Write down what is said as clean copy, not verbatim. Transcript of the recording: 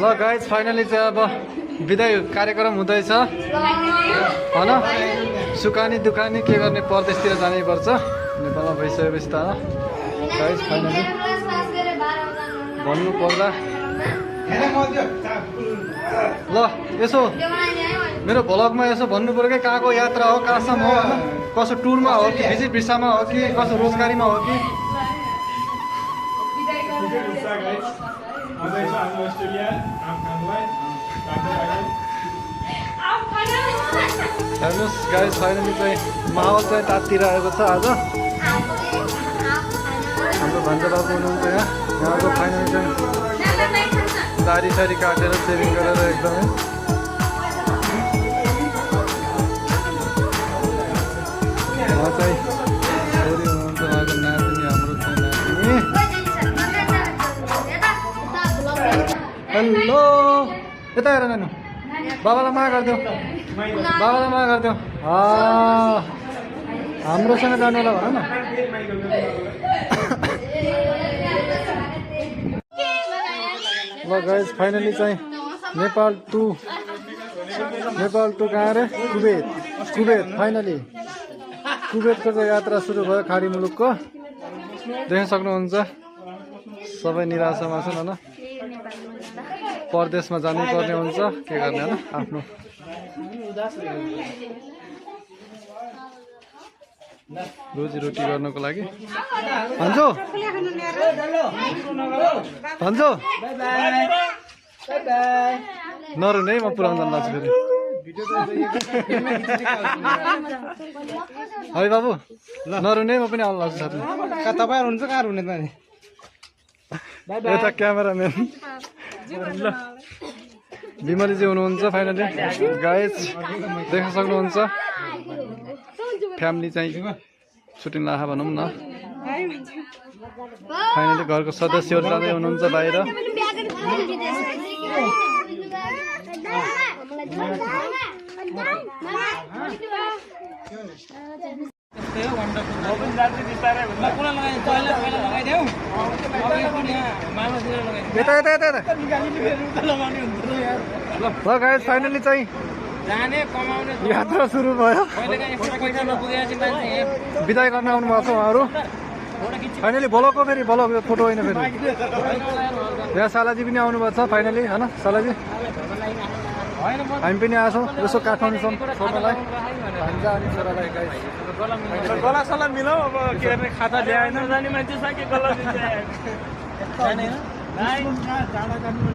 ल guys finally चाहिँ अब बिदाई कार्यक्रम हुँदैछ होइन। सुकानी दुखानी के गर्ने परदेशतिर जानै पर्छ नेपालमा भइसकेपछि त गाइज फाइनली भन्नु पर्दा ल यसो मेरो भ्लगमा यसो भन्नु पर्यो कि कहाँको यात्रा हो कहाँसम्म हो होइन, कसो टुरमा हो कि भिजिट भिसामा हो कि कसो रोजगारीमा हो कि। हेर्नुहोस् गाइज फाइनली चाहिँ माहौल चाहिँ तातिर आएको छ आज। हाम्रो भान्जा बाबु हुनुहुन्छ यहाँको फाइनली चाहिँ दारी सारी काटेर सेभिङ गरेर एकदमै उहाँ चाहिँ छोरी हुनुहुन्छ उहाँको नातिनी हाम्रो चाहिँ नातिनी। हेलो यता हेर नानु बाबालाई मा गरिदेऊ बाबालाई मा गरिदेऊ हाम्रोसँग जानु होला भन न। ल गाइज फाइनली चाहिँ नेपाल टु कहाँ अरे कुवेत फाइनली कुवेतको चाहिँ यात्रा सुरु भयो। खाडी मुलुकको देख्न सक्नुहुन्छ सबै निराशामा छन् होइन, परदेशमा जानुपर्ने हुन्छ के गर्ने होइन आफ्नो रोजीरोटी गर्नको लागि। भन्जो भन्जो नरुने है म पुऱ्याउनु जानु लाग्छु फेरि है बाबु नरुने म पनि आउनु लाग्छु साथमा। तपाईँ हुनुहुन्छ कहाँ हुने त नि यता क्यामेराम्यान बिमलीजी हुनुहुन्छ फाइनली गाइज देख्न सक्नुहुन्छ। फ्यामिली चाहिँ सुटिङ लाखा भनौँ न। फाइनली घरको सदस्यहरू जाँदै हुनुहुन्छ बाहिर। ल गाइस फाइनली चाहिँ यात्रा सुरु भयो। बिदाई गर्न आउनु भएको छ उहाँहरू। फाइनली भ्लगको फेरि भ्लग फोटो होइन फेरि यहाँ सालाजी पनि आउनुभएको छ फाइनली होइन। सालाजी हामी पनि आएछौँ यसो काठमाडौँसम्म छोड्नलाई भान्जा अनि छोरालाई गाइस गला सला मिलाऊ। अब के गर्ने खाता ल्याएन जाने मान्छे छ कि गला